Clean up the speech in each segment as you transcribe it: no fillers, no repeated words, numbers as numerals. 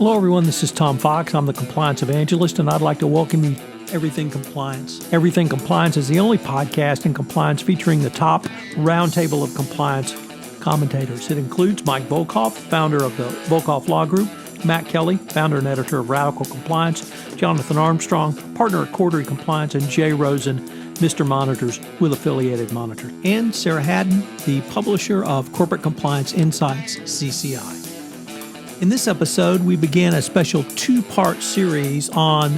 Hello, everyone. This is Tom Fox. I'm the Compliance Evangelist, and I'd like to welcome you to Everything Compliance. Everything Compliance is the only podcast in compliance featuring the top roundtable of compliance commentators. It includes Mike Volkov, founder of the Volkov Law Group, Matt Kelly, founder and editor of Radical Compliance, Jonathan Armstrong, partner at Quarterly Compliance, and Jay Rosen, Mr. Monitors with Affiliated Monitors, and Sarah Hadden, the publisher of Corporate Compliance Insights, CCI. In this episode, we began a special two-part series on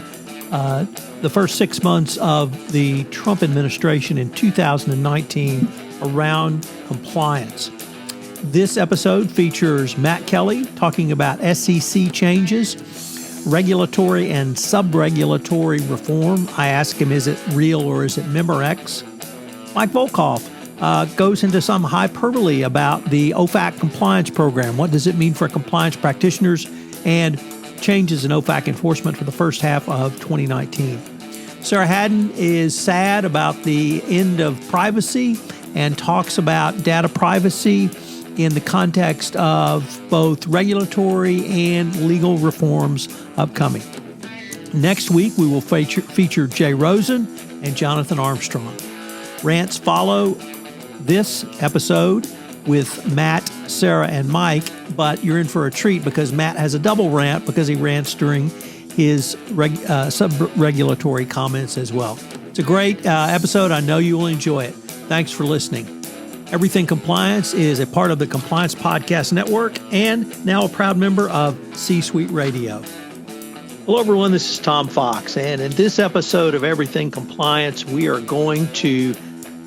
the first 6 months of the Trump administration in 2019 around compliance. This episode features Matt Kelly talking about SEC changes, regulatory and sub-regulatory reform. I ask him, is it real or is it Memorex? Mike Volkov goes into some hyperbole about the OFAC compliance program. What does it mean for compliance practitioners and changes in OFAC enforcement for the first half of 2019. Sarah Hadden is sad about the end of privacy and talks about data privacy in the context of both regulatory and legal reforms upcoming. Next week, we will feature Jay Rosen and Jonathan Armstrong. Rants follow this episode with Matt, Sarah, and Mike, but you're in for a treat because Matt has a double rant because he rants during his sub-regulatory comments as well. It's a great episode. I know you will enjoy it. Thanks for listening. Everything Compliance is a part of the Compliance Podcast Network and now a proud member of C-Suite Radio. Hello, everyone. This is Tom Fox, and in this episode of Everything Compliance, we are going to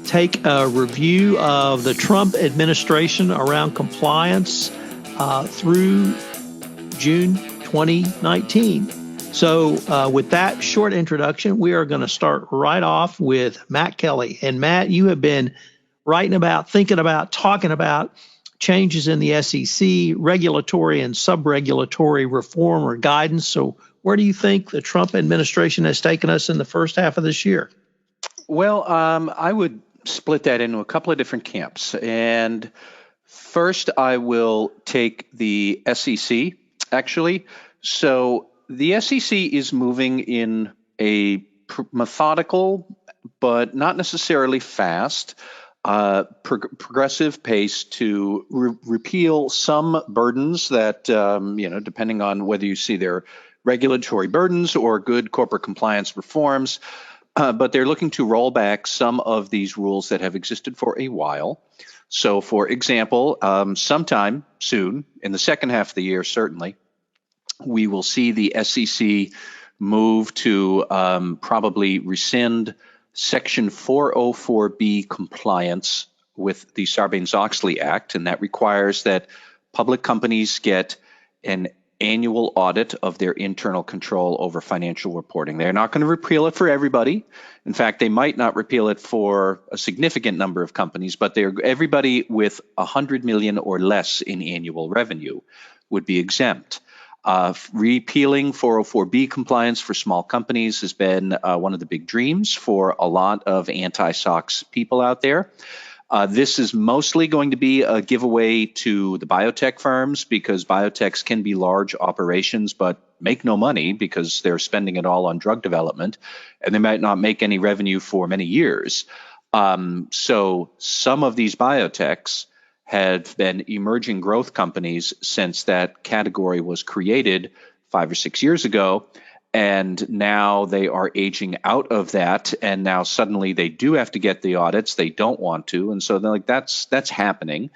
take a review of the Trump administration around compliance through June 2019. So with that short introduction, we are going to start right off with Matt Kelly. And Matt, you have been writing about, thinking about, talking about changes in the SEC, regulatory and sub-regulatory reform or guidance. So where do you think the Trump administration has taken us in the first half of this year? Well, I would split that into a couple of different camps. And first, I will take the SEC, actually. So the SEC is moving in a methodical, but not necessarily fast, progressive pace to repeal some burdens that, depending on whether you see their regulatory burdens or good corporate compliance reforms, but they're looking to roll back some of these rules that have existed for a while. So, for example, sometime soon, in the second half of the year, certainly, we will see the SEC move to probably rescind Section 404B compliance with the Sarbanes-Oxley Act, and that requires that public companies get an annual audit of their internal control over financial reporting. They're not going to repeal it for everybody. In fact, they might not repeal it for a significant number of companies, but everybody with 100 million or less in annual revenue would be exempt. Repealing 404B compliance for small companies has been one of the big dreams for a lot of anti-SOX people out there. This is mostly going to be a giveaway to the biotech firms because biotechs can be large operations but make no money because they're spending it all on drug development, and they might not make any revenue for many years. So some of these biotechs have been emerging growth companies since that category was created 5 or 6 years ago. And now they are aging out of that, and now suddenly they do have to get the audits. They don't want to, and so they're like, that's happening.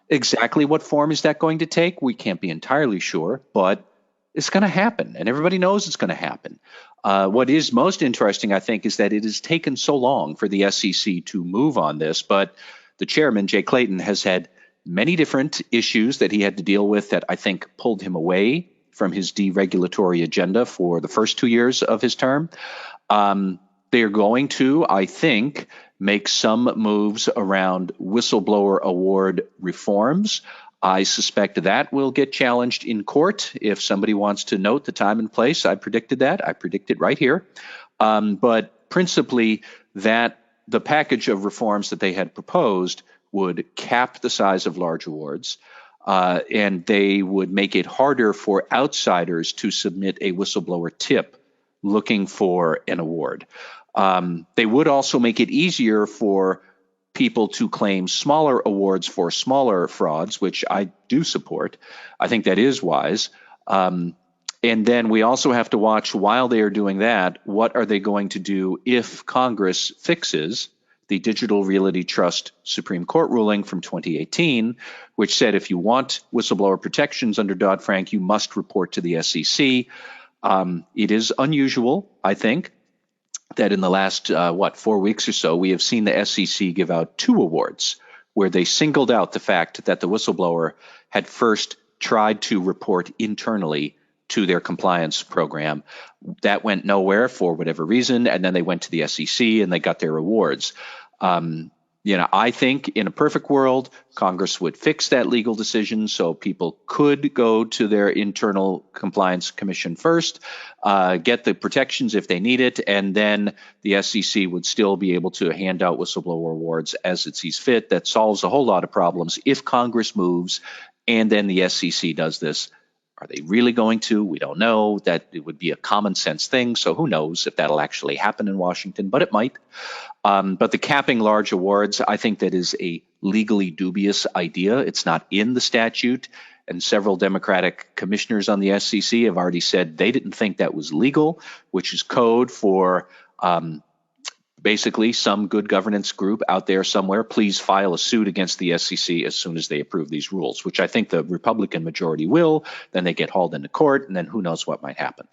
Exactly what form is that going to take? We can't be entirely sure, but it's going to happen, and everybody knows it's going to happen. What is most interesting, I think, is that it has taken so long for the SEC to move on this, but the chairman, Jay Clayton, has had many different issues that he had to deal with that I think pulled him away from his deregulatory agenda for the first 2 years of his term. They are going to, I think, make some moves around whistleblower award reforms. I suspect that will get challenged in court if somebody wants to note the time and place. I predicted that. I predict it right here. But principally, that the package of reforms that they had proposed would cap the size of large awards. and they would make it harder for outsiders to submit a whistleblower tip looking for an award. They would also make it easier for people to claim smaller awards for smaller frauds, which I do support. I think that is wise. And then we also have to watch, while they are doing that, what are they going to do if Congress fixes the Digital Realty Trust Supreme Court ruling from 2018, which said if you want whistleblower protections under Dodd-Frank, you must report to the SEC. It is unusual, I think, that in the last, 4 weeks or so, we have seen the SEC give out 2 awards where they singled out the fact that the whistleblower had first tried to report internally to their compliance program. That went nowhere for whatever reason, and then they went to the SEC and they got their awards. I think in a perfect world, Congress would fix that legal decision so people could go to their internal compliance commission first, get the protections if they need it, and then the SEC would still be able to hand out whistleblower awards as it sees fit. That solves a whole lot of problems if Congress moves and then the SEC does this. Are they really going to? We don't know. That it would be a common sense thing. So who knows if that'll actually happen in Washington, but it might. But the capping large awards, I think that is a legally dubious idea. It's not in the statute. And several Democratic commissioners on the SEC have already said they didn't think that was legal, which is code for basically some good governance group out there somewhere, please file a suit against the SEC as soon as they approve these rules, which I think the Republican majority will. Then they get hauled into court, and then who knows what might happen.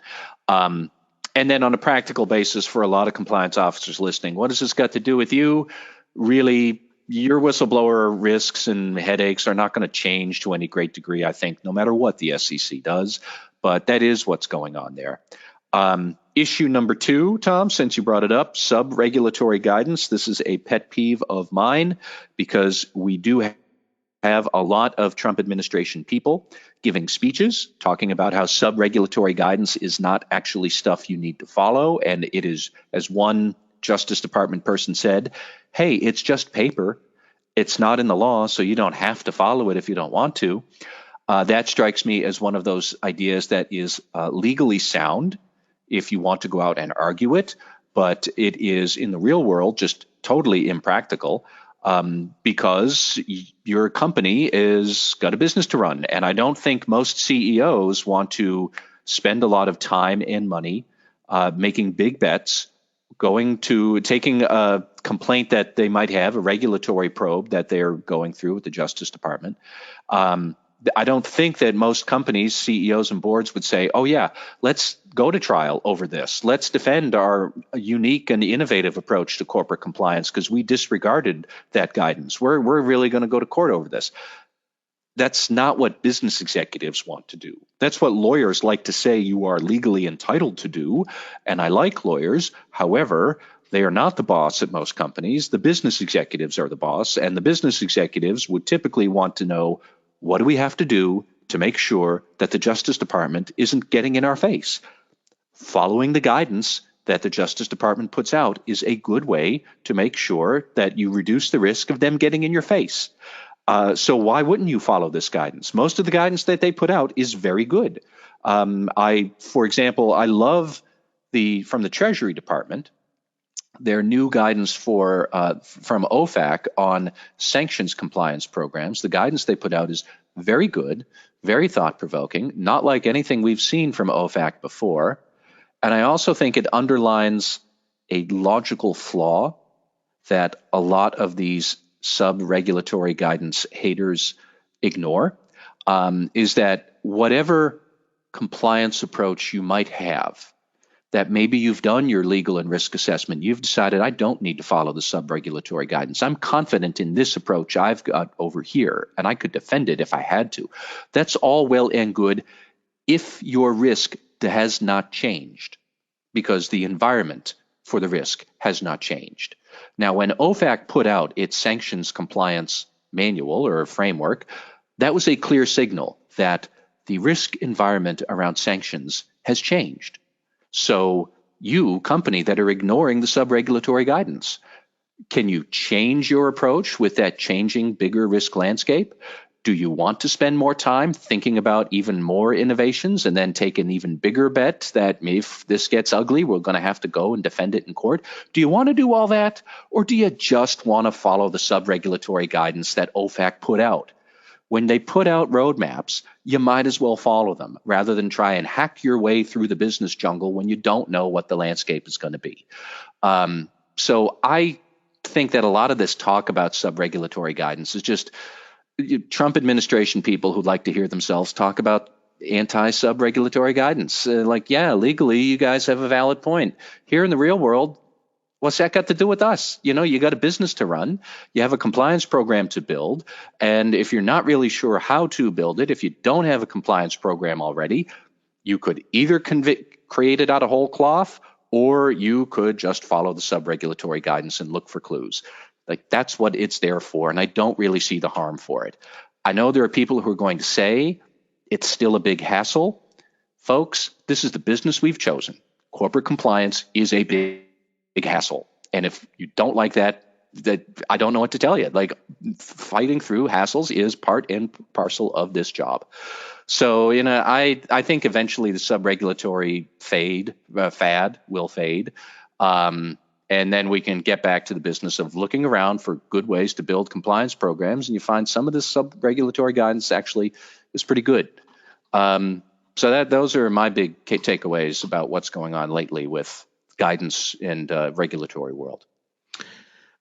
And then on a practical basis, for a lot of compliance officers listening, what has this got to do with you? Really, your whistleblower risks and headaches are not going to change to any great degree, I think, no matter what the SEC does. But that is what's going on there. Issue number 2, Tom, since you brought it up, sub-regulatory guidance. This is a pet peeve of mine because we do have a lot of Trump administration people giving speeches talking about how sub-regulatory guidance is not actually stuff you need to follow. And it is, as one Justice Department person said, hey, it's just paper. It's not in the law, so you don't have to follow it if you don't want to. That strikes me as one of those ideas that is legally sound if you want to go out and argue it, but it is in the real world just totally impractical because your company is got a business to run. And I don't think most CEOs want to spend a lot of time and money making big bets, taking a complaint that they might have, a regulatory probe that they're going through with the Justice Department. I don't think that most companies, CEOs and boards would say, oh, yeah, let's go to trial over this. Let's defend our unique and innovative approach to corporate compliance because we disregarded that guidance. We're really going to go to court over this. That's not what business executives want to do. That's what lawyers like to say you are legally entitled to do. And I like lawyers. However, they are not the boss at most companies. The business executives are the boss. And the business executives would typically want to know, what do we have to do to make sure that the Justice Department isn't getting in our face? Following the guidance that the Justice Department puts out is a good way to make sure that you reduce the risk of them getting in your face. So why wouldn't you follow this guidance? Most of the guidance that they put out is very good. For example, I love from the Treasury Department, their new guidance from OFAC on sanctions compliance programs. The guidance they put out is very good, very thought-provoking, not like anything we've seen from OFAC before. And I also think it underlines a logical flaw that a lot of these sub-regulatory guidance haters ignore, is that whatever compliance approach you might have, that maybe you've done your legal and risk assessment, you've decided I don't need to follow the sub-regulatory guidance. I'm confident in this approach I've got over here, and I could defend it if I had to. That's all well and good if your risk has not changed, because the environment for the risk has not changed. Now, when OFAC put out its sanctions compliance manual or framework, that was a clear signal that the risk environment around sanctions has changed. So you, company that are ignoring the sub-regulatory guidance, can you change your approach with that changing bigger risk landscape? Do you want to spend more time thinking about even more innovations and then take an even bigger bet that if this gets ugly, we're going to have to go and defend it in court? Do you want to do all that? Or do you just want to follow the sub-regulatory guidance that OFAC put out? When they put out roadmaps, you might as well follow them rather than try and hack your way through the business jungle when you don't know what the landscape is going to be. So I think that a lot of this talk about sub-regulatory guidance is just Trump administration people who like to hear themselves talk about anti-sub-regulatory guidance. Legally, you guys have a valid point. Here in the real world, what's that got to do with us? You got a business to run. You have a compliance program to build. And if you're not really sure how to build it, if you don't have a compliance program already, you could either create it out of whole cloth, or you could just follow the sub-regulatory guidance and look for clues. That's what it's there for, and I don't really see the harm for it. I know there are people who are going to say it's still a big hassle. Folks, this is the business we've chosen. Corporate compliance is a big hassle. And if you don't like that I don't know what to tell you. Fighting through hassles is part and parcel of this job. So, I think eventually the sub-regulatory fad will fade. And then we can get back to the business of looking around for good ways to build compliance programs. And you find some of this sub-regulatory guidance actually is pretty good. So those are my big takeaways about what's going on lately with guidance in the regulatory world.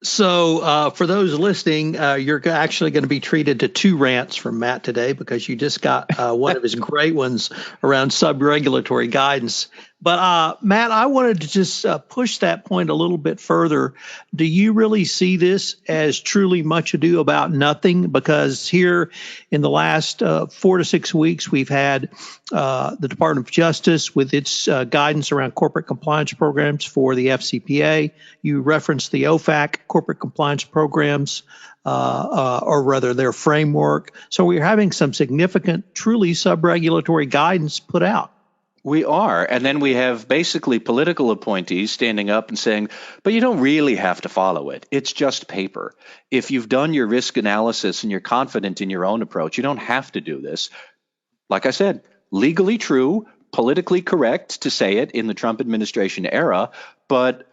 So for those listening, you're actually going to be treated to 2 rants from Matt today because you just got one of his great ones around sub-regulatory guidance. But Matt, I wanted to just push that point a little bit further. Do you really see this as truly much ado about nothing? Because here in the last 4 to 6 weeks, we've had the Department of Justice with its guidance around corporate compliance programs for the FCPA. You referenced the OFAC corporate compliance programs, or rather their framework. So we're having some significant, truly sub-regulatory guidance put out. We are. And then we have basically political appointees standing up and saying, but you don't really have to follow it. It's just paper. If you've done your risk analysis and you're confident in your own approach, you don't have to do this. Like I said, legally true, politically correct to say it in the Trump administration era, but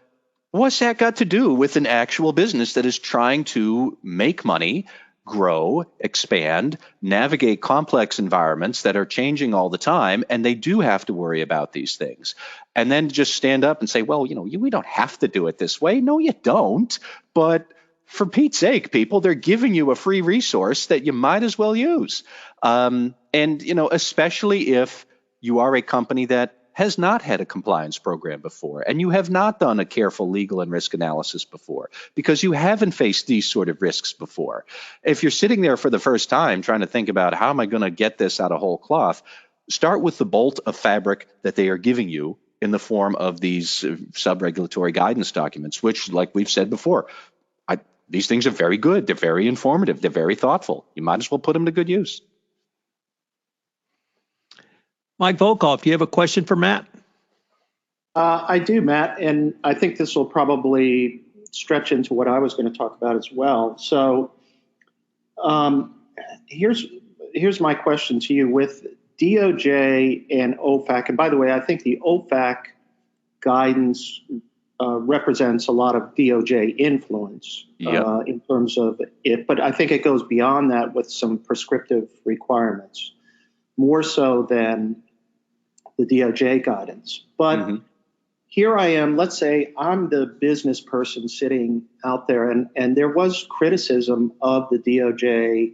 what's that got to do with an actual business that is trying to make money, grow, expand, navigate complex environments that are changing all the time, and they do have to worry about these things. And then just stand up and say, well, we don't have to do it this way. No, you don't. But for Pete's sake, people, they're giving you a free resource that you might as well use. And especially if you are a company that has not had a compliance program before, and you have not done a careful legal and risk analysis before, because you haven't faced these sort of risks before. If you're sitting there for the first time trying to think about how am I going to get this out of whole cloth, start with the bolt of fabric that they are giving you in the form of these sub-regulatory guidance documents, which, like we've said before, these things are very good. They're very informative. They're very thoughtful. You might as well put them to good use. Mike Volkov, do you have a question for Matt? I do, Matt, and I think this will probably stretch into what I was going to talk about as well. So here's my question to you. With DOJ and OFAC, and by the way, I think the OFAC guidance represents a lot of DOJ influence in terms of it, but I think it goes beyond that with some prescriptive requirements, more so than the DOJ guidance. But here I am, let's say I'm the business person sitting out there, and there was criticism of the DOJ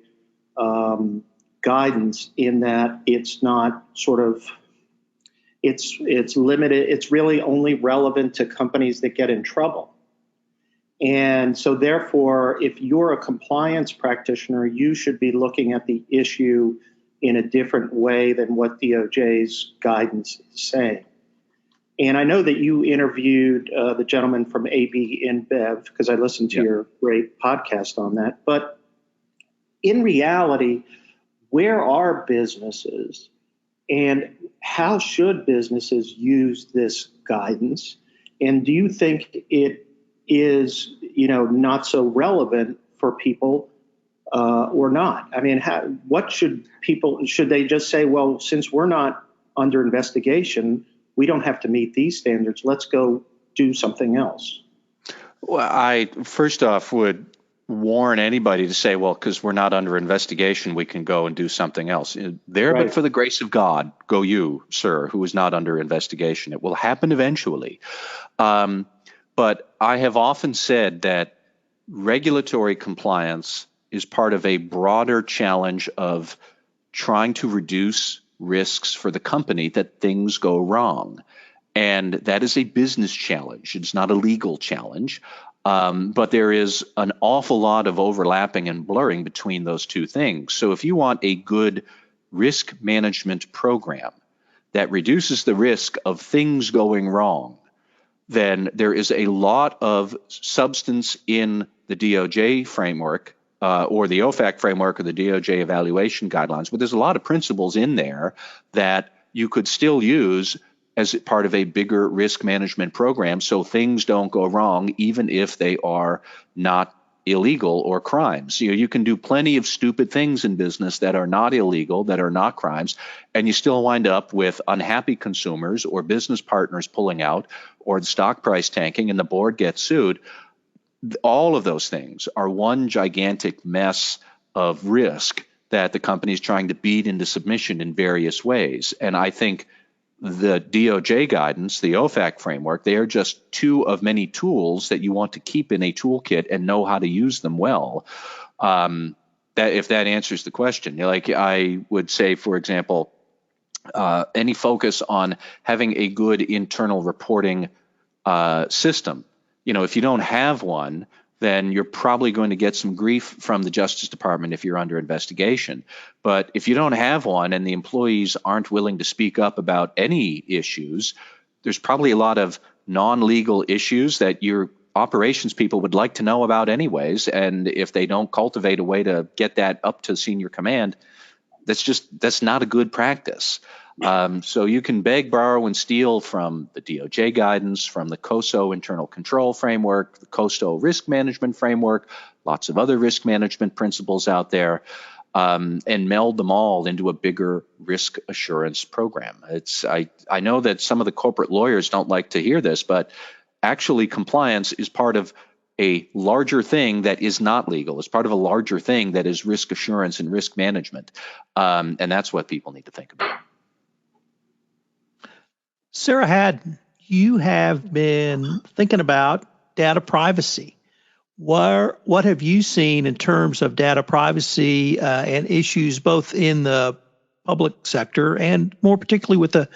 guidance in that it's not it's limited, it's really only relevant to companies that get in trouble. And so therefore, if you're a compliance practitioner, you should be looking at the issue in a different way than what DOJ's guidance is saying. And I know that you interviewed the gentleman from AB InBev, because I listened to your great podcast on that. But in reality, where are businesses and how should businesses use this guidance? And do you think it is, not so relevant for people or not? I mean, what should they just say, well, since we're not under investigation, we don't have to meet these standards. Let's go do something else. Well, I first off would warn anybody to say, well, because we're not under investigation, we can go and do something else. There, Right. But for the grace of God, go you, sir, who is not under investigation. It will happen eventually. But I have often said that regulatory compliance is part of a broader challenge of trying to reduce risks for the company that things go wrong. And that is a business challenge. It's not a legal challenge. But there is an awful lot of overlapping and blurring between those two things. So if you want a good risk management program that reduces the risk of things going wrong, then there is a lot of substance in the DOJ framework or the OFAC framework or the DOJ evaluation guidelines. But there's a lot of principles in there that you could still use as part of a bigger risk management program so things don't go wrong, even if they are not illegal or crimes. You can do plenty of stupid things in business that are not illegal, that are not crimes, and you still wind up with unhappy consumers or business partners pulling out or the stock price tanking and the board gets sued. All of those things are one gigantic mess of risk that the company is trying to beat into submission in various ways. And I think the DOJ guidance, the OFAC framework, they are just two of many tools that you want to keep in a toolkit and know how to use them well. That if that answers the question, like I would say, for example, any focus on having a good internal reporting system. If you don't have one, then you're probably going to get some grief from the Justice Department if you're under investigation. But if you don't have one and the employees aren't willing to speak up about any issues, there's probably a lot of non-legal issues that your operations people would like to know about anyways. And if they don't cultivate a way to get that up to senior command, that's not a good practice. So you can beg, borrow, and steal from the DOJ guidance, from the COSO internal control framework, the COSO risk management framework, lots of other risk management principles out there, and meld them all into a bigger risk assurance program. I know that some of the corporate lawyers don't like to hear this, but actually compliance is part of a larger thing that is not legal. It's part of a larger thing that is risk assurance and risk management. And that's what people need to think about. Sarah Hadden, you have been thinking about data privacy. What have you seen in terms of data privacy and issues both in the public sector and more particularly with the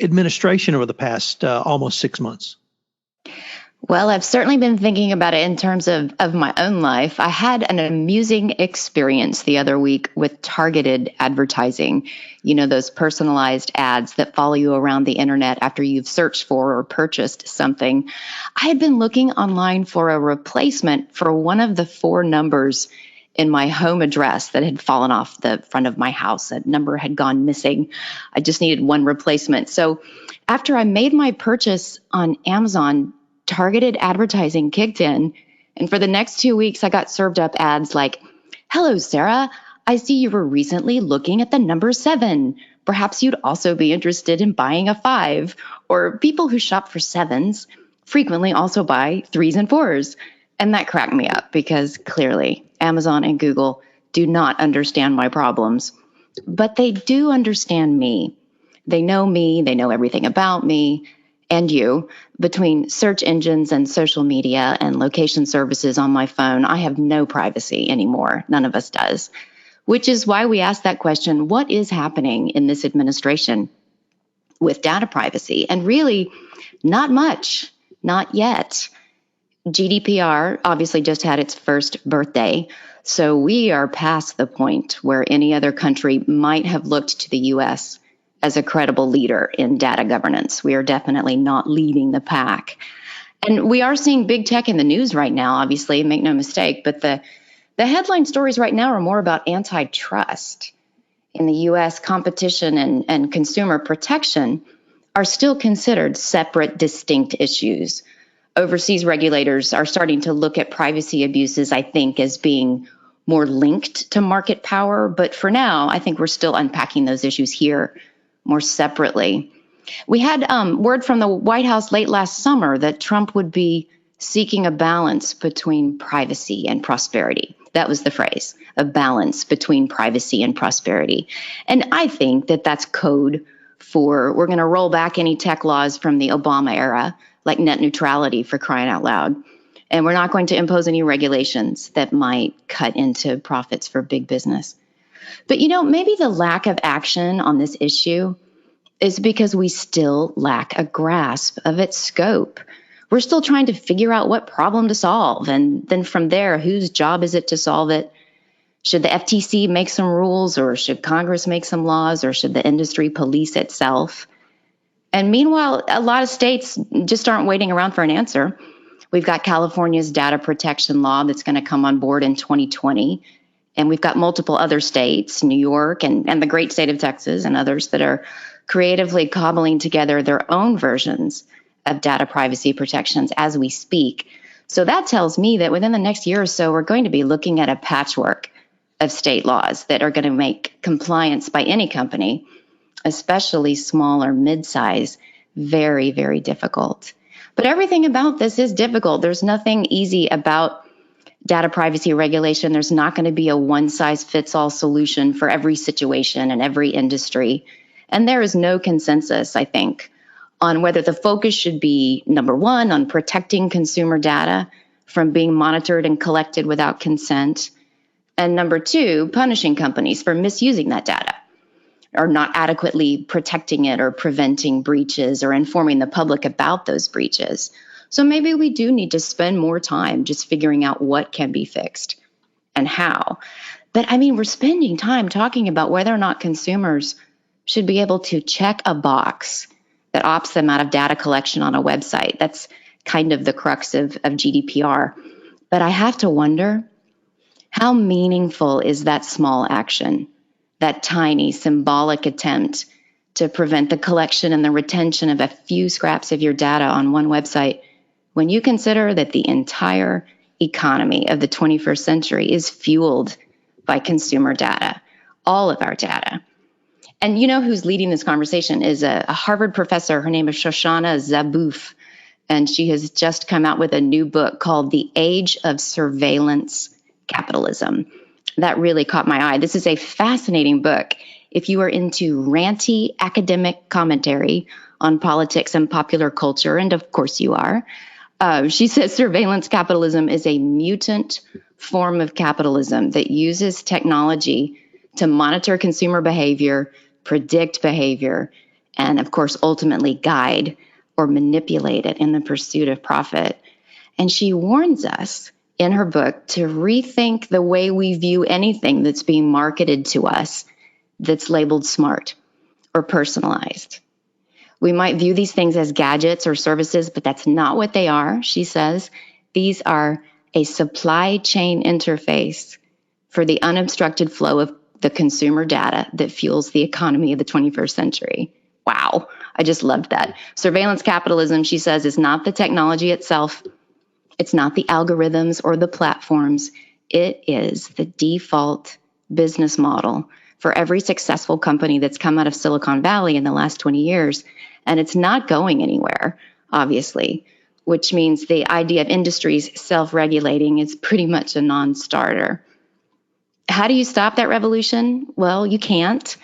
administration over the past almost 6 months? Well, I've certainly been thinking about it in terms of my own life. I had an amusing experience the other week with targeted advertising. Those personalized ads that follow you around the internet after you've searched for or purchased something. I had been looking online for a replacement for one of the 4 numbers in my home address that had fallen off the front of my house. That number had gone missing. I just needed one replacement. So after I made my purchase on Amazon, targeted advertising kicked in, and for the next 2 weeks, I got served up ads like, "Hello, Sarah. I see you were recently looking at the number 7. Perhaps you'd also be interested in buying a 5. Or people who shop for 7s frequently also buy 3s and 4s. And that cracked me up because clearly Amazon and Google do not understand my problems, but they do understand me. They know everything about me. And you, between search engines and social media and location services on my phone, I have no privacy anymore. None of us does. Which is why we asked that question, what is happening in this administration with data privacy? And really, not much, not yet. GDPR obviously just had its first birthday, so we are past the point where any other country might have looked to the U.S. as a credible leader in data governance. We are definitely not leading the pack. And we are seeing big tech in the news right now, obviously, make no mistake, but the headline stories right now are more about antitrust. In the U.S., competition and consumer protection are still considered separate, distinct issues. Overseas regulators are starting to look at privacy abuses, I think, as being more linked to market power. But for now, I think we're still unpacking those issues here more separately. We had word from the White House late last summer that Trump would be seeking a balance between privacy and prosperity. That was the phrase, a balance between privacy and prosperity. And I think that that's code for we're going to roll back any tech laws from the Obama era, like net neutrality, for crying out loud. And we're not going to impose any regulations that might cut into profits for big business. But, maybe the lack of action on this issue is because we still lack a grasp of its scope. We're still trying to figure out what problem to solve. And then from there, whose job is it to solve it? Should the FTC make some rules, or should Congress make some laws, or should the industry police itself? And meanwhile, a lot of states just aren't waiting around for an answer. We've got California's data protection law that's going to come on board in 2020. And we've got multiple other states, New York and the great state of Texas and others, that are creatively cobbling together their own versions of data privacy protections as we speak. So that tells me that within the next year or so, we're going to be looking at a patchwork of state laws that are going to make compliance by any company, especially small or mid-size, very, very difficult. But everything about this is difficult. There's nothing easy about data privacy regulation. There's not going to be a one-size-fits-all solution for every situation and every industry. And there is no consensus, I think, on whether the focus should be, number one, on protecting consumer data from being monitored and collected without consent, and number two, punishing companies for misusing that data or not adequately protecting it or preventing breaches or informing the public about those breaches. So maybe we do need to spend more time just figuring out what can be fixed and how. But we're spending time talking about whether or not consumers should be able to check a box that opts them out of data collection on a website. That's kind of the crux of GDPR. But I have to wonder, how meaningful is that small action, that tiny symbolic attempt to prevent the collection and the retention of a few scraps of your data on one website, when you consider that the entire economy of the 21st century is fueled by consumer data, all of our data? And who's leading this conversation is a Harvard professor. Her name is Shoshana Zuboff, and she has just come out with a new book called The Age of Surveillance Capitalism. That really caught my eye. This is a fascinating book if you are into ranty academic commentary on politics and popular culture, and of course you are. She says surveillance capitalism is a mutant form of capitalism that uses technology to monitor consumer behavior, predict behavior, and of course, ultimately guide or manipulate it in the pursuit of profit. And she warns us in her book to rethink the way we view anything that's being marketed to us that's labeled smart or personalized. We might view these things as gadgets or services, but that's not what they are, she says. These are a supply chain interface for the unobstructed flow of the consumer data that fuels the economy of the 21st century. Wow, I just loved that. Surveillance capitalism, she says, is not the technology itself. It's not the algorithms or the platforms. It is the default business model for every successful company that's come out of Silicon Valley in the last 20 years. And it's not going anywhere, obviously, which means the idea of industries self-regulating is pretty much a non-starter. How do you stop that revolution? Well, you can't.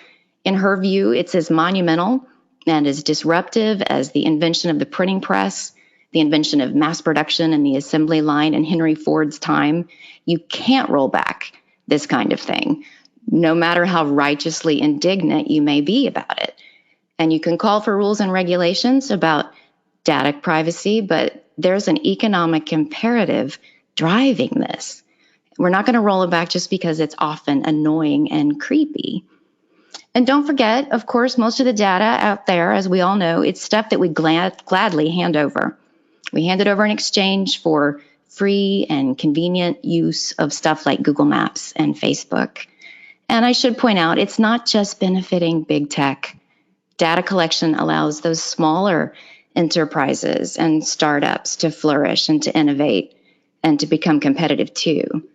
In her view, it's as monumental and as disruptive as the invention of the printing press, the invention of mass production and the assembly line in Henry Ford's time. You can't roll back this kind of thing, no matter how righteously indignant you may be about it. And you can call for rules and regulations about data privacy, but there's an economic imperative driving this. We're not going to roll it back just because it's often annoying and creepy. And don't forget, of course, most of the data out there, as we all know, it's stuff that we gladly hand over. We hand it over in exchange for free and convenient use of stuff like Google Maps and Facebook. And I should point out, it's not just benefiting big tech. Data collection allows those smaller enterprises and startups to flourish and to innovate and to become competitive too.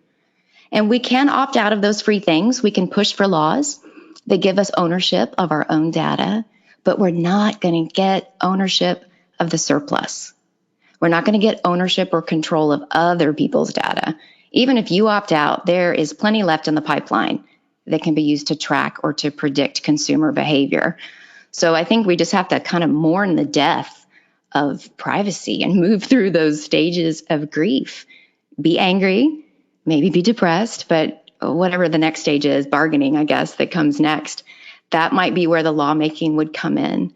And we can opt out of those free things. We can push for laws that give us ownership of our own data, but we're not going to get ownership of the surplus. We're not going to get ownership or control of other people's data. Even if you opt out, there is plenty left in the pipeline that can be used to track or to predict consumer behavior. So I think we just have to kind of mourn the death of privacy and move through those stages of grief. Be angry, maybe be depressed, but whatever the next stage is, bargaining, I guess, that comes next, that might be where the lawmaking would come in.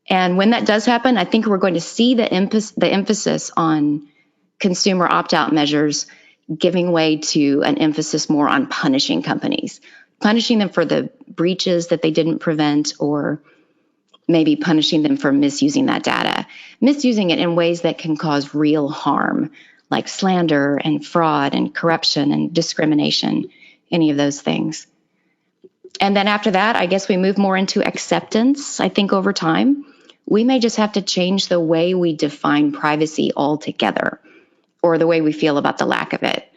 And when that does happen, I think we're going to see the emphasis on consumer opt-out measures giving way to an emphasis more on punishing companies, punishing them for the breaches that they didn't prevent, or maybe punishing them for misusing that data, misusing it in ways that can cause real harm, like slander and fraud and corruption and discrimination, any of those things. And then after that, I guess we move more into acceptance. I think over time, we may just have to change the way we define privacy altogether, or the way we feel about the lack of it.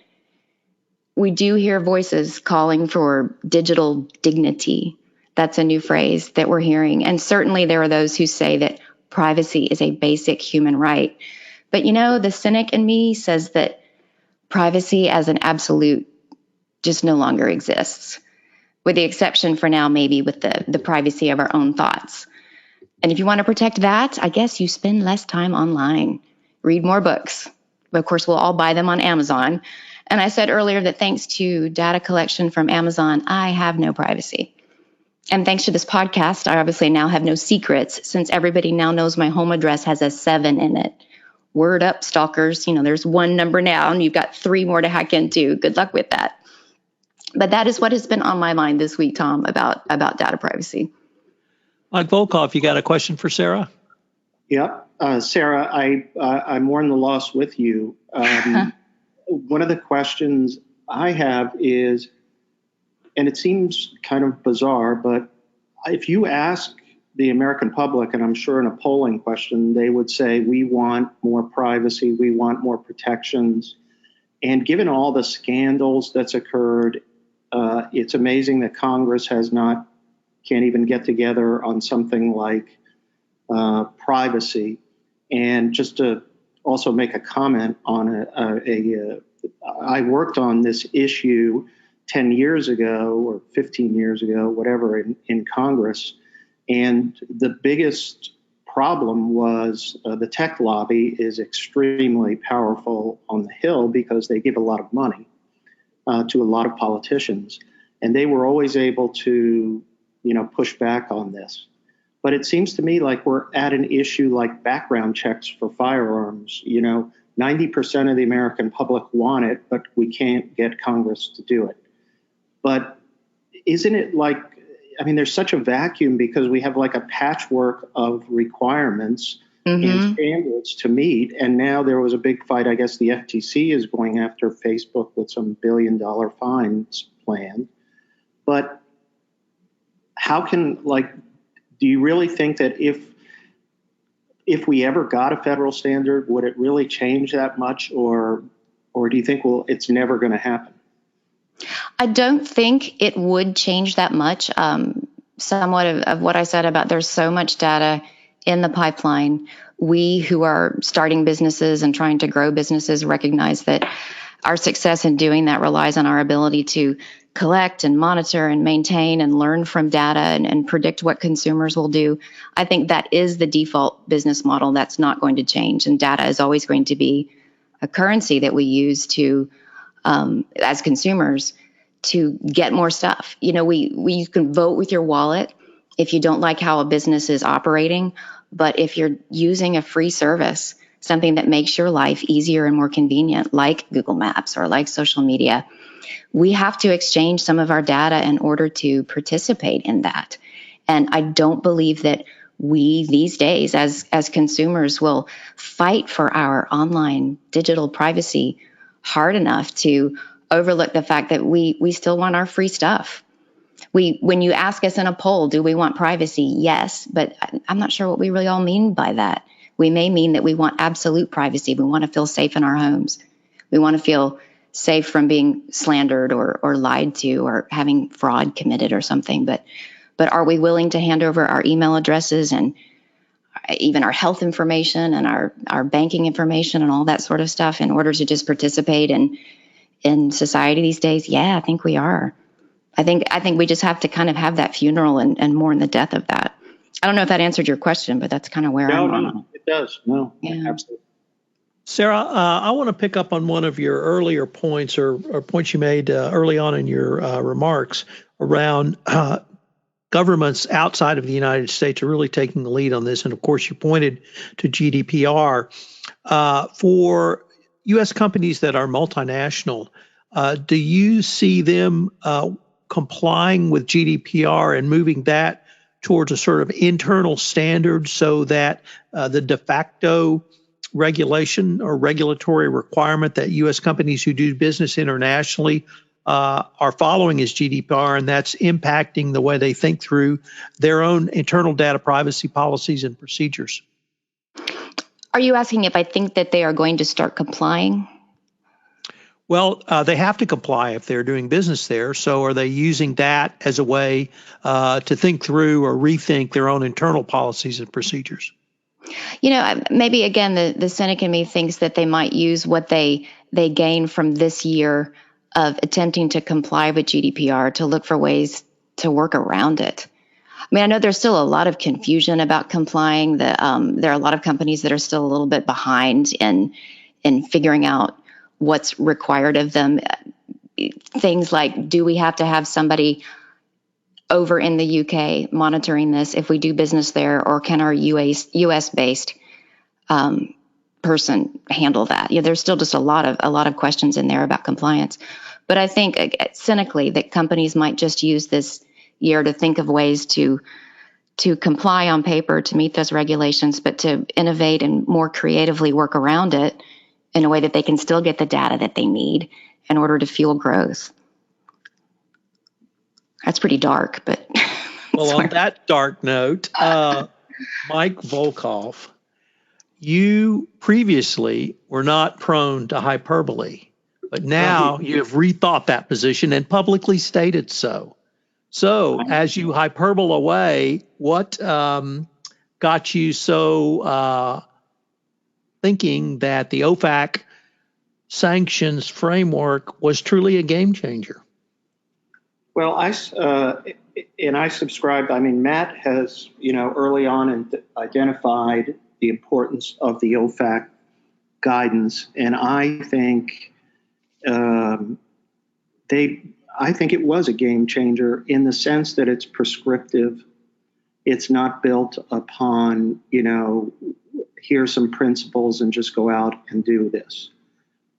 We do hear voices calling for digital dignity. That's a new phrase that we're hearing. And certainly there are those who say that privacy is a basic human right. But the cynic in me says that privacy as an absolute just no longer exists, with the exception for now, maybe with the privacy of our own thoughts. And if you want to protect that, I guess you spend less time online, read more books. But of course, we'll all buy them on Amazon. And I said earlier that thanks to data collection from Amazon, I have no privacy. And thanks to this podcast, I obviously now have no secrets, since everybody now knows my home address has a 7 in it. Word up, stalkers. There's one number now, and you've got 3 more to hack into. Good luck with that. But that is what has been on my mind this week, Tom, about data privacy. Mike Volkov, you got a question for Sarah? Yeah, Sarah, I mourn the loss with you. One of the questions I have is, and it seems kind of bizarre, but if you ask the American public, and I'm sure in a polling question, they would say, we want more privacy, we want more protections. And given all the scandals that's occurred, it's amazing that Congress can't even get together on something like privacy. And just to also make a comment on I worked on this issue 10 years ago or 15 years ago, whatever, in Congress. And the biggest problem was the tech lobby is extremely powerful on the Hill because they give a lot of money to a lot of politicians. And they were always able to, push back on this. But it seems to me like we're at an issue like background checks for firearms. 90% of the American public want it, but we can't get Congress to do it. But isn't it there's such a vacuum because we have like a patchwork of requirements and standards to meet. And now there was a big fight. I guess the FTC is going after Facebook with some $1 billion fines planned. But how can, do you really think that if we ever got a federal standard, would it really change that much? Or do you think, it's never going to happen? I don't think it would change that much. Somewhat of what I said about there's so much data in the pipeline. We who are starting businesses and trying to grow businesses recognize that our success in doing that relies on our ability to collect and monitor and maintain and learn from data and predict what consumers will do. I think that is the default business model. That's not going to change. And data is always going to be a currency that we use to, as consumers, to get more stuff. You can vote with your wallet if you don't like how a business is operating. But if you're using a free service, something that makes your life easier and more convenient, like Google Maps or like social media, we have to exchange some of our data in order to participate in that. And I don't believe that we these days as consumers will fight for our online digital privacy hard enough to overlook the fact that we still want our free stuff. When you ask us in a poll, do we want privacy? Yes, but I'm not sure what we really all mean by that. We may mean that we want absolute privacy. We want to feel safe in our homes. We want to feel safe from being slandered or lied to or having fraud committed or something. But are we willing to hand over our email addresses and even our health information and our banking information and all that sort of stuff in order to just participate in society these days? Yeah, I think we are. I think we just have to kind of have that funeral and mourn the death of that. I don't know if that answered your question, but that's kind of where I'm on. No, it does. No, yeah. Absolutely. Sarah, I want to pick up on one of your earlier points or points you made early on in your remarks around governments outside of the United States are really taking the lead on this. And of course, you pointed to GDPR. For U.S. companies that are multinational, do you see them complying with GDPR and moving that towards a sort of internal standard so that the de facto regulation or regulatory requirement that U.S. companies who do business internationally are following is GDPR, and that's impacting the way they think through their own internal data privacy policies and procedures? Are you asking if I think that they are going to start complying? Well, they have to comply if they're doing business there. So are they using that as a way to think through or rethink their own internal policies and procedures? Maybe again, the cynic in me thinks that they might use what they gain from this year of attempting to comply with GDPR to look for ways to work around it. I mean, I know there's still a lot of confusion about complying. There are a lot of companies that are still a little bit behind in figuring out what's required of them. Things like, do we have to have somebody over in the UK monitoring this if we do business there, or can our US-based person handle that? There's still just a lot of questions in there about compliance. But I think cynically that companies might just use this year to think of ways to comply on paper to meet those regulations, but to innovate and more creatively work around it in a way that they can still get the data that they need in order to fuel growth. That's pretty dark, but... Well, on that dark note, Mike Volkov, you previously were not prone to hyperbole, but now you have rethought that position and publicly stated so. So as you hyperbole away, what got you so thinking that the OFAC sanctions framework was truly a game changer? Well, I subscribe. I mean, Matt has, early on identified the importance of the OFAC guidance, and I think it was a game changer in the sense that it's prescriptive. It's not built upon, here's some principles and just go out and do this.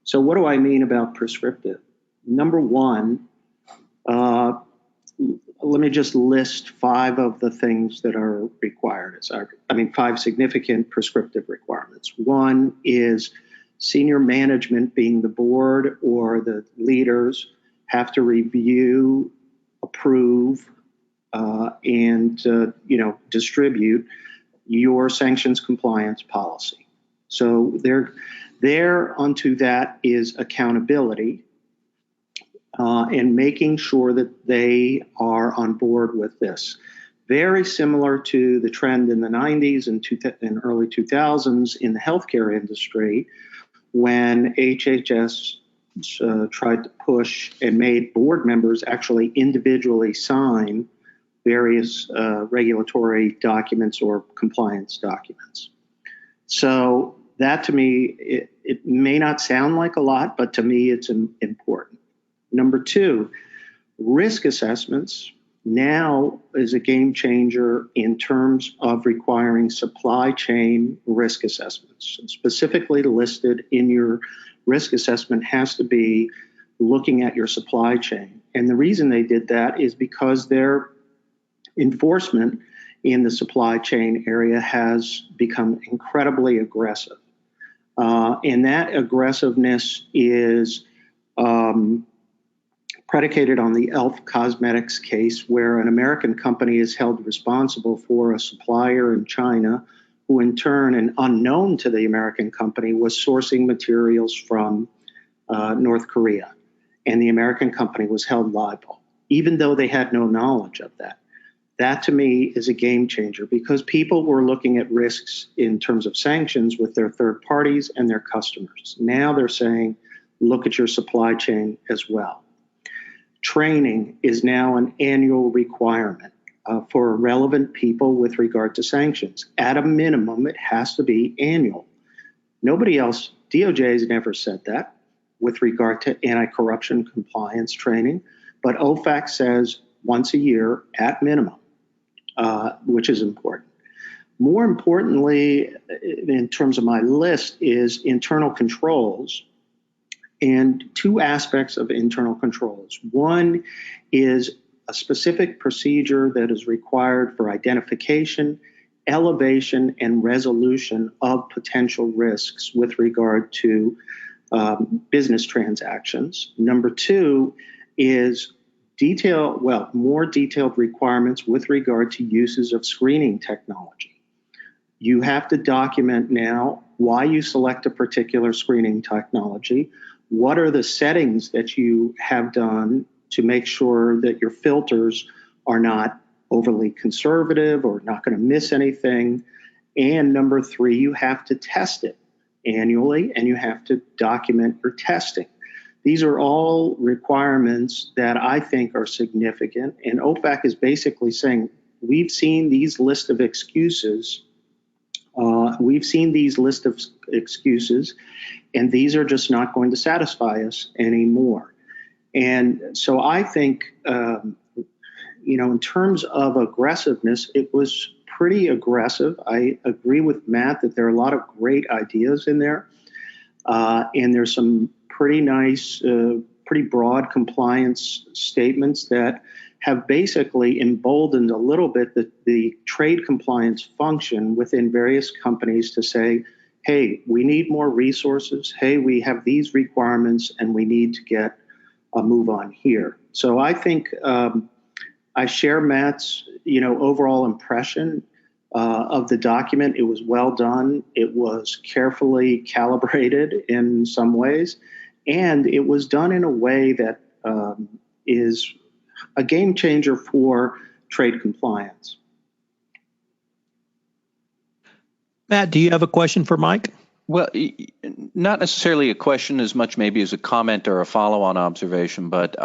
So what do I mean about prescriptive? Number one, let me just list 5 of the things that are required. 5 significant prescriptive requirements. One is senior management, being the board or the leaders, have to review, approve, and distribute your sanctions compliance policy. So there unto that is accountability. And making sure that they are on board with this. Very similar to the trend in the 90s and early 2000s in the healthcare industry, when HHS tried to push and made board members actually individually sign various regulatory documents or compliance documents. So that, to me, it may not sound like a lot, but to me it's important. Number 2, risk assessments now is a game changer in terms of requiring supply chain risk assessments. Specifically listed in your risk assessment has to be looking at your supply chain. And the reason they did that is because their enforcement in the supply chain area has become incredibly aggressive. And that aggressiveness is predicated on the e.l.f. Cosmetics case, where an American company is held responsible for a supplier in China who in turn, and unknown to the American company, was sourcing materials from North Korea, and the American company was held liable, even though they had no knowledge of that. That to me is a game changer, because people were looking at risks in terms of sanctions with their third parties and their customers. Now they're saying, look at your supply chain as well. Training is now an annual requirement for relevant people with regard to sanctions. At a minimum, it has to be annual. Nobody else, DOJ has never said that with regard to anti-corruption compliance training, but OFAC says once a year at minimum, which is important. More importantly, in terms of my list, is internal controls. And two aspects of internal controls. One is a specific procedure that is required for identification, elevation, and resolution of potential risks with regard to business transactions. Number two is more detailed requirements with regard to uses of screening technology. You have to document now why you select a particular screening technology. What are the settings that you have done to make sure that your filters are not overly conservative or not going to miss anything? And number three, you have to test it annually, and you have to document your testing. These are all requirements that I think are significant. And OFAC is basically saying, we've seen these list of excuses. And these are just not going to satisfy us anymore. And so I think, in terms of aggressiveness, it was pretty aggressive. I agree with Matt that there are a lot of great ideas in there. And there's some pretty nice, pretty broad compliance statements that have basically emboldened a little bit the trade compliance function within various companies to say, hey, we need more resources. Hey, we have these requirements, and we need to get a move on here. So I think I share Matt's, overall impression of the document. It was well done. It was carefully calibrated in some ways, and it was done in a way that is a game changer for trade compliance. Matt, do you have a question for Mike? Well, not necessarily a question as much maybe as a comment or a follow-on observation, but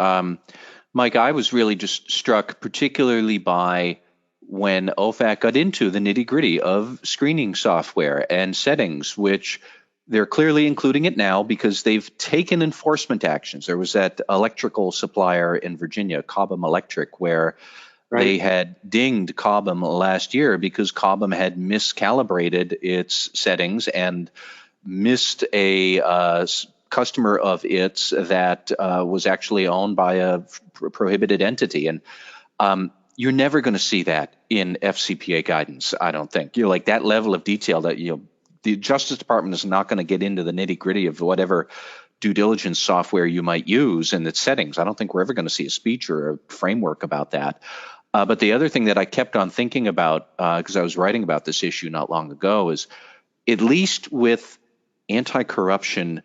Mike, I was really just struck particularly by when OFAC got into the nitty-gritty of screening software and settings, which they're clearly including it now because they've taken enforcement actions. There was that electrical supplier in Virginia, Cobham Electric, where they had dinged Cobham last year because Cobham had miscalibrated its settings and missed a customer of its that was actually owned by a prohibited entity. And you're never going to see that in FCPA guidance, I don't think. Like that level of detail that the Justice Department is not going to get into the nitty-gritty of whatever due diligence software you might use and its settings. I don't think we're ever going to see a speech or a framework about that. But the other thing that I kept on thinking about, because I was writing about this issue not long ago, is at least with anti-corruption,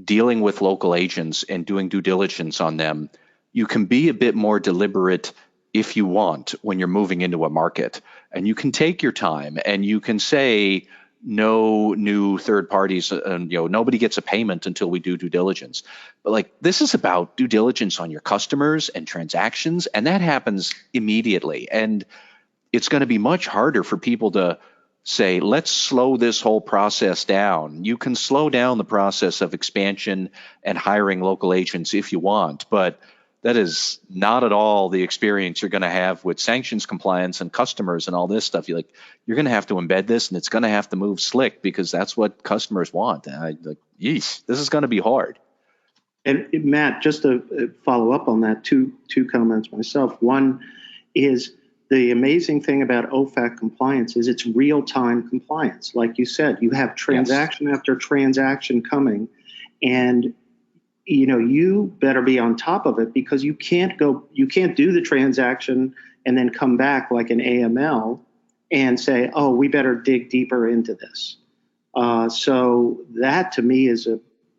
dealing with local agents and doing due diligence on them, you can be a bit more deliberate if you want when you're moving into a market. And you can take your time and you can say, no new third parties, nobody gets a payment until we do due diligence. But this is about due diligence on your customers and transactions, and that happens immediately. And it's going to be much harder for people to say, let's slow this whole process down. You can slow down the process of expansion and hiring local agents if you want, but that is not at all the experience you're going to have with sanctions compliance and customers and all this stuff. You're going to have to embed this, and it's going to have to move slick because that's what customers want. This is going to be hard. And Matt, just to follow up on that, two comments myself. One is the amazing thing about OFAC compliance is it's real-time compliance. Like you said, you have transaction after transaction coming, and you better be on top of it because you can't do the transaction and then come back like an AML and say, oh, we better dig deeper into this. So that to me is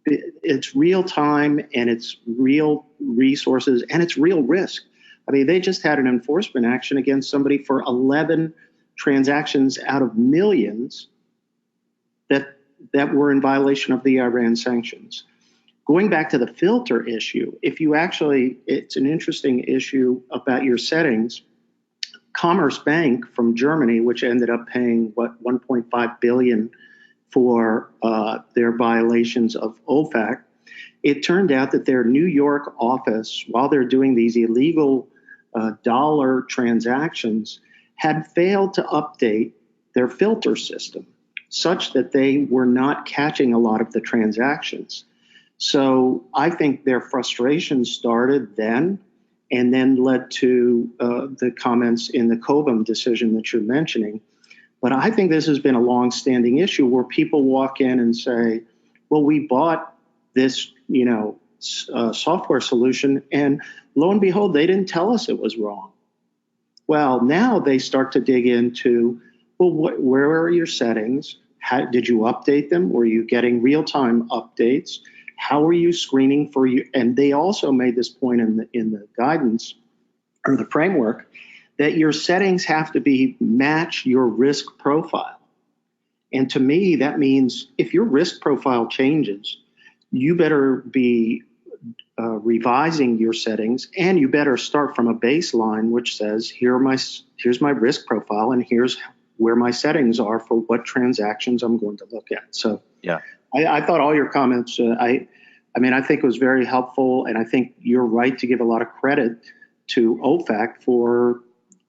it's real time and it's real resources and it's real risk. I mean, they just had an enforcement action against somebody for 11 transactions out of millions that were in violation of the Iran sanctions. Going back to the filter issue, it's an interesting issue about your settings. Commerce Bank from Germany, which ended up paying 1.5 billion for their violations of OFAC, it turned out that their New York office, while they're doing these illegal dollar transactions, had failed to update their filter system such that they were not catching a lot of the transactions. So I think their frustration started then and then led to the comments in the Cobham decision that you're mentioning. But I think this has been a long-standing issue where people walk in and say, well, we bought this, software solution, and lo and behold, they didn't tell us it was wrong. Well, now they start to dig into, well, where are your settings? How did you update them? Were you getting real-time updates? How are you screening for you? And they also made this point in the guidance or the framework that your settings have to match your risk profile. And to me, that means if your risk profile changes, you better be revising your settings, and you better start from a baseline which says, here's my risk profile, and here's where my settings are for what transactions I'm going to look at. So yeah, I thought all your comments, I think it was very helpful, and I think you're right to give a lot of credit to OFAC for,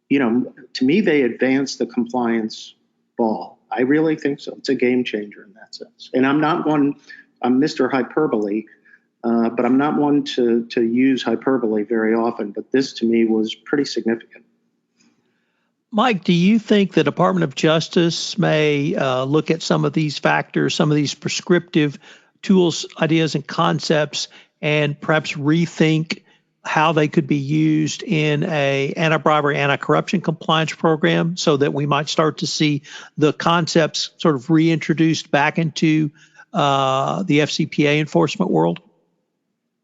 to me, they advanced the compliance ball. I really think so. It's a game changer in that sense. And I'm Mr. Hyperbole, but I'm not one to use hyperbole very often. But this, to me, was pretty significant. Mike, do you think the Department of Justice may look at some of these factors, some of these prescriptive tools, ideas, and concepts, and perhaps rethink how they could be used in a anti-bribery, anti-corruption compliance program, so that we might start to see the concepts sort of reintroduced back into the FCPA enforcement world?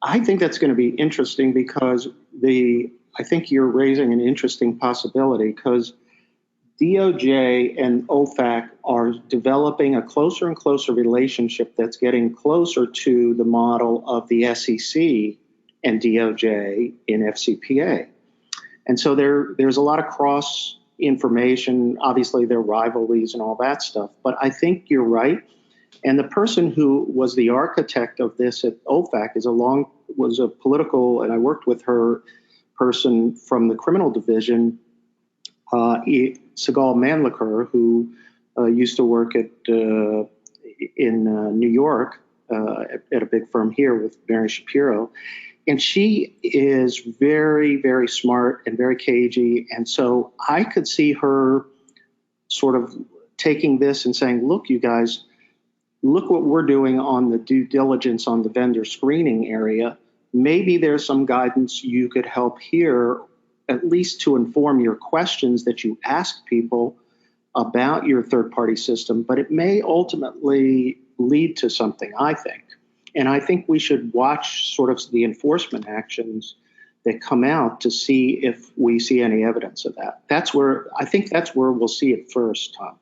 I think that's going to be interesting because I think you're raising an interesting possibility, because DOJ and OFAC are developing a closer and closer relationship that's getting closer to the model of the SEC and DOJ in FCPA. And so there's a lot of cross information. Obviously, there are rivalries and all that stuff. But I think you're right. And the person who was the architect of this at OFAC was a political, and I worked with her, person from the criminal division, Sigal Manlikar, who used to work in New York at a big firm here with Mary Shapiro. And she is very, very smart and very cagey. And so I could see her sort of taking this and saying, look, you guys, look what we're doing on the due diligence on the vendor screening area. Maybe there's some guidance you could help here, at least to inform your questions that you ask people about your third-party system. But it may ultimately lead to something, I think. And I think we should watch sort of the enforcement actions that come out to see if we see any evidence of that. I think that's where we'll see it first, Tom.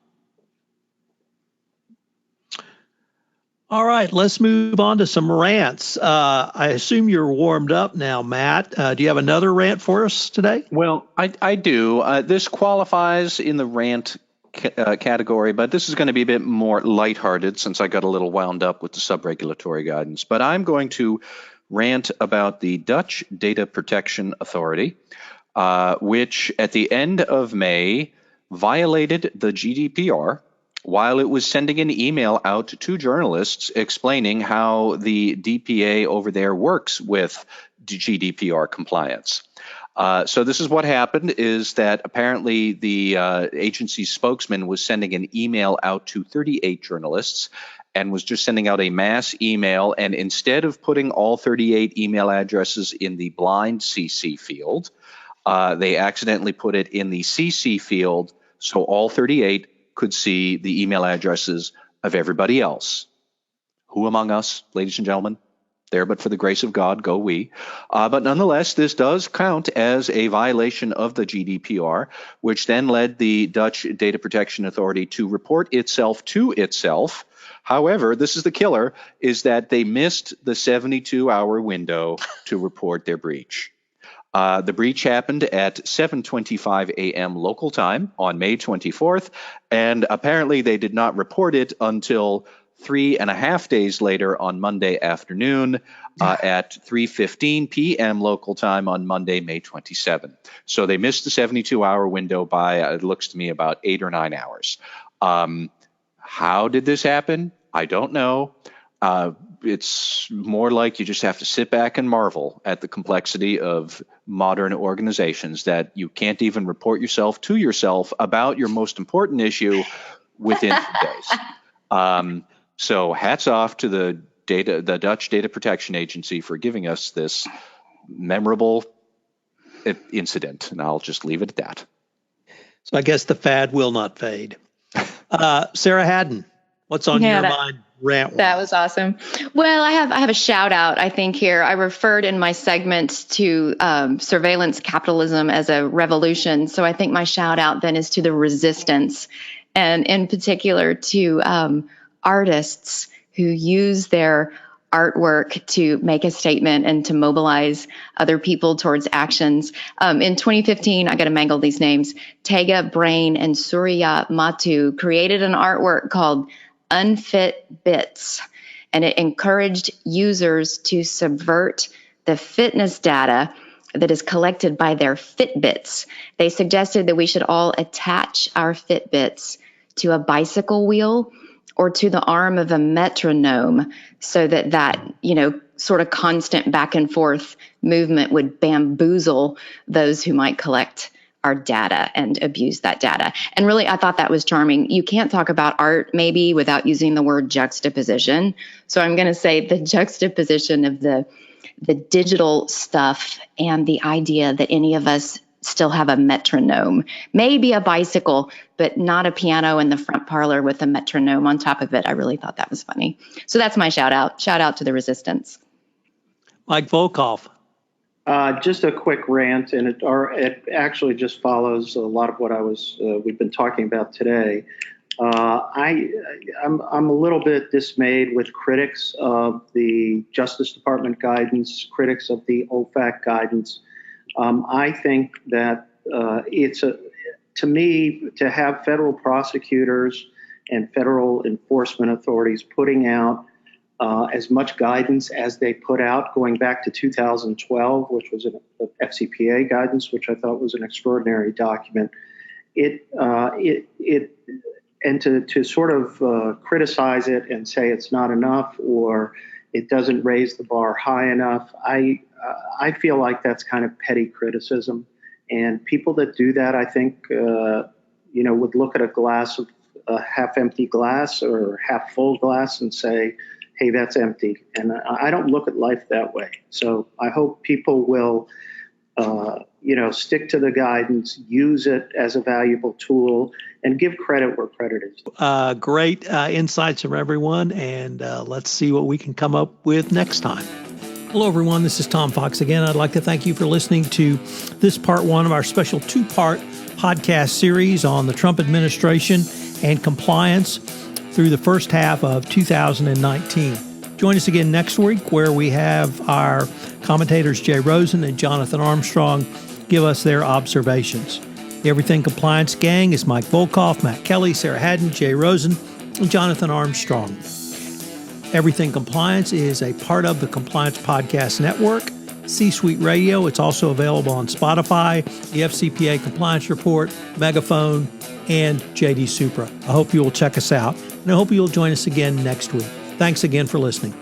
All right, let's move on to some rants. I assume you're warmed up now, Matt. Do you have another rant for us today? Well, I do. This qualifies in the rant category, but this is going to be a bit more lighthearted since I got a little wound up with the sub-regulatory guidance. But I'm going to rant about the Dutch Data Protection Authority, which at the end of May violated the GDPR while it was sending an email out to journalists explaining how the DPA over there works with GDPR compliance. So this is what happened, is that apparently the agency's spokesman was sending an email out to 38 journalists and was just sending out a mass email. And instead of putting all 38 email addresses in the blind CC field, they accidentally put it in the CC field so all 38 could see the email addresses of everybody else Who among us, ladies and gentlemen? There, but for the grace of God, go we. But nonetheless, this does count as a violation of the GDPR, which then led the Dutch Data Protection Authority to report itself to itself. However, this is the killer, is that they missed the 72-hour window to report their breach. The breach happened at 7:25 a.m. local time on May 24th, and apparently they did not report it until 3.5 days later on Monday afternoon at 3:15 p.m. local time on Monday, May 27th. So they missed the 72-hour window by, it looks to me, about 8 or 9 hours. How did this happen? I don't know. It's more like you just have to sit back and marvel at the complexity of modern organizations, that you can't even report yourself to yourself about your most important issue within 2 days. So hats off to the Dutch Data Protection Agency for giving us this memorable incident, and I'll just leave it at that. So I guess the fad will not fade. Sarah Hadden, what's on your mind? Rant. That was awesome. Well, I have a shout out, I think, here. I referred in my segment to surveillance capitalism as a revolution. So I think my shout out then is to the resistance, and in particular to artists who use their artwork to make a statement and to mobilize other people towards actions. In 2015, I got to mangle these names, Tega Brain and Surya Matu created an artwork called Unfit Bits, and it encouraged users to subvert the fitness data that is collected by their Fitbits. They suggested that we should all attach our Fitbits to a bicycle wheel or to the arm of a metronome, so that sort of constant back and forth movement would bamboozle those who might collect our data and abuse that data. And really, I thought that was charming. You can't talk about art maybe without using the word juxtaposition. So I'm going to say the juxtaposition of the digital stuff and the idea that any of us still have a metronome, maybe a bicycle, but not a piano in the front parlor with a metronome on top of it. I really thought that was funny. So that's my shout out. Shout out to the resistance. Mike Volkov. Just a quick rant, and it actually just follows a lot of what we've been talking about today. I'm a little bit dismayed with critics of the Justice Department guidance, critics of the OFAC guidance. I think that to me, to have federal prosecutors and federal enforcement authorities putting out as much guidance as they put out going back to 2012, which was an FCPA guidance, which I thought was an extraordinary document. And to sort of criticize it and say it's not enough or it doesn't raise the bar high enough, I feel like that's kind of petty criticism. And people that do that, I think, would look at a half-empty glass or half-full glass and say, hey, that's empty. And I don't look at life that way. So I hope people will, stick to the guidance, use it as a valuable tool, and give credit where credit is. Great insights from everyone, and let's see what we can come up with next time. Hello, everyone. This is Tom Fox again. I'd like to thank you for listening to this part one of our special two-part podcast series on the Trump administration and compliance through the first half of 2019. Join us again next week, where we have our commentators Jay Rosen and Jonathan Armstrong give us their observations. The Everything Compliance Gang is Mike Volkov, Matt Kelly, Sarah Hadden, Jay Rosen, and Jonathan Armstrong. Everything Compliance is a part of the Compliance Podcast Network, C-Suite Radio. It's also available on Spotify, the FCPA Compliance Report, Megaphone, and JD Supra. I hope you will check us out, and I hope you'll join us again next week. Thanks again for listening.